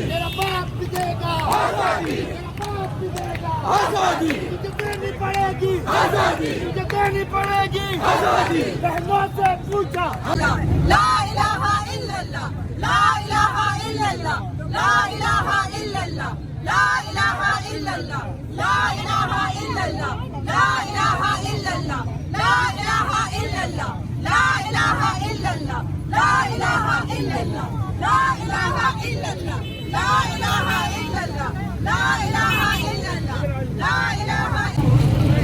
मेरा बाप भी देगा आजादी, मेरा बाप भी देगा आजादी, तुझे देनी पड़ेगी आजादी, तुझे देनी पड़ेगी आजादी। बहनों से पूछा ला इलाहा इल्लल्लाह, ला इलाहा इल्लल्लाह, ला इलाहा इल्लल्लाह, ला इलाहा इल्लल्लाह, ला इलाहा इल्लल्लाह, ला इलाहा इल्लल्लाह, ला इलाहा इल्लल्लाह, ला इलाहा इल्लल्लाह, ला इलाहा इल्लल्लाह, ला इलाहा इल्लल्लाह, ला इलाहा इल्लल्लाह, ला इलाहा इल्लल्लाह, ला इलाहा।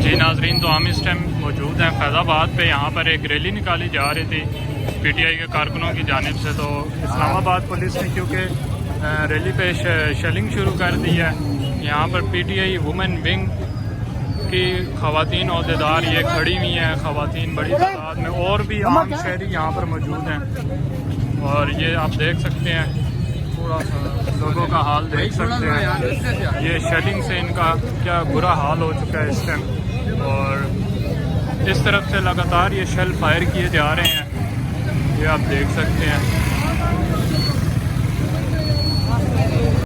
जी नाजरीन, तो हम इस टाइम मौजूद हैं फैज़ाबाद पे। यहाँ पर एक रैली निकाली जा रही थी पीटीआई के कारकुनों की जानिब से। तो इस्लामाबाद पुलिस ने क्योंकि रैली पे शेलिंग शुरू कर दी है, यहाँ पर पीटीआई वुमेन विंग की ख़वातीन अहदेदार ये खड़ी हुई हैं, ख़वातीन बड़ी तादाद में, और भी आम शहरी यहाँ पर मौजूद हैं। और ये आप देख सकते हैं, थोड़ा सा लोगों का हाल देख सकते हैं। ये शेलिंग से इनका क्या बुरा हाल हो चुका है इस टाइम। और इस तरफ से लगातार ये शेल फायर किए जा रहे हैं, ये आप देख सकते हैं।